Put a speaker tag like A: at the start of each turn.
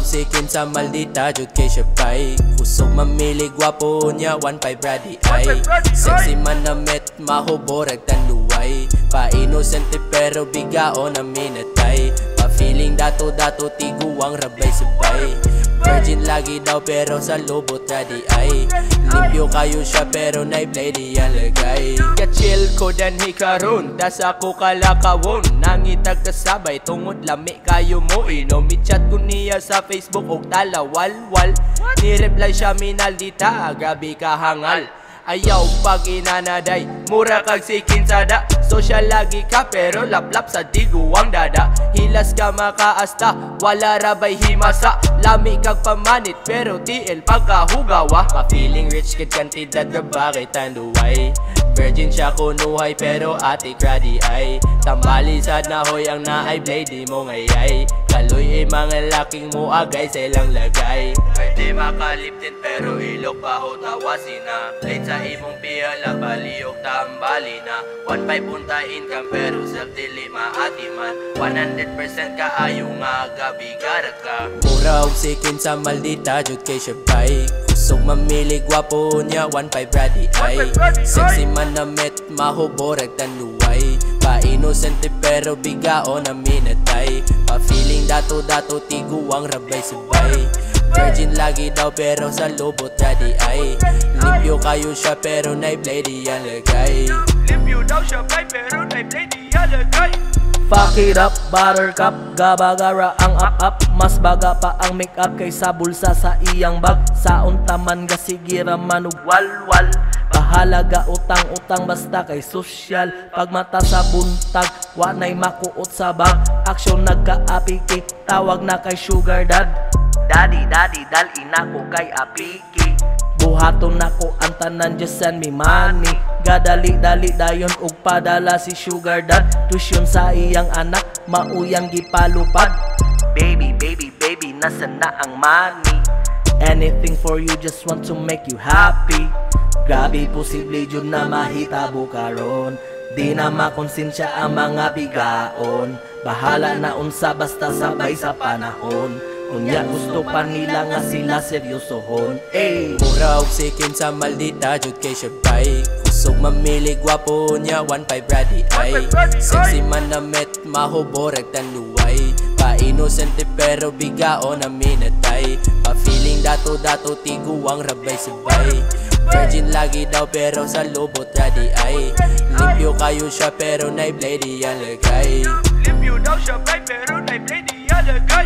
A: sikin sa maldita jud kay siya bay. Kusog mamili gwapo niya 1.5 ready ay. Sexy man na met mahuborag tanluway. Pa inosente pero bigao na minatay. Pa feeling dato tiguang rabay sabay. Virgin lagi daw pero sa lubot ready ay. Limpyo kayo siya pero naiblay diyan lagay. Ka-chill ko dan hikaron, das ako kalakawon. Nangitag kasabay tungod lami kayo mo. Inomit chat ko niya sa Facebook og talawal-wal. Ni-reply siya minaldita, grabe ka hangal. Ayaw pag inanaday, mura kag sikin sada. Social lagi ka pero laplap sa diguang dada. Hilas ka makaasta, wala rabay himasa. Lami kag pamanit pero TL pagkahugawa. Pa-feeling rich kid kantidad na bakit tanduway. Virgin siya kunuhay pero ati kradi ay. Tambali sa nahoy ang naay blade di mo ngayay. Kaloy mga laking mo agay sa ilang lagay. Pwede makaliptin pero ilok pa ho tawasin na. Late sa imong piyala baliok tambali na. 1.5 punta income pero self-dili maati man. 100% kaayo nga gabi garag ka. Mura og sikin sa maldita jud kay siya bay. Kusog mamili gwapo niya 1.5 ready ay. Sexy man na met mahuborag tanluway. Pa inosente pero bigao na minatay. Pa feeling dato tiguang rabay sabay. Virgin lagi daw pero sa lubot ready ay. Limpyo kayo siya pero naiblay diyan lagay.
B: Limpyo daw siya bay pero naiblay diyan lagay.
C: Fuck it up, buttercup, gabagara ang up. Mas baga pa ang make-up kaysa bulsa sa iyang bag. Sa untaman gasigira manugwalwal. Bahalaga utang basta kay sosyal. Pagmata sa buntag, wanay makuot sa bag. Aksyon nagka-apiki, tawag na kay sugar dad. Daddy, dalin ako kay apiki. Buhaton nako ang tanan, just send me money. Gadali dayon ug padala si sugar dad. Tuition sa iyang anak, mauyang gipalupad. Baby, nasa na ang money? Anything for you, just want to make you happy. Grabe posible jud na mahitabo karon. Di na makonsensya ang mga bigaon. Bahala na unsa basta sabay sa panahon. Unya gusto pa nila nga sila seryosohon.
A: Mura og sikin sa maldita jud kay siya bay. Kusog mamili gwapo niya 1.5 ready ay. Sexy man na met mahuborag tanluway. Pa inosente pero bigao na minatay. Pa feeling dato tiguang rabay sabay. Virgin lagi daw pero sa lubot ready ay. Limpyo kayo siya pero naiblay diyan lagay.
B: Limpyo daw siya bay pero naiblay diyan lagay.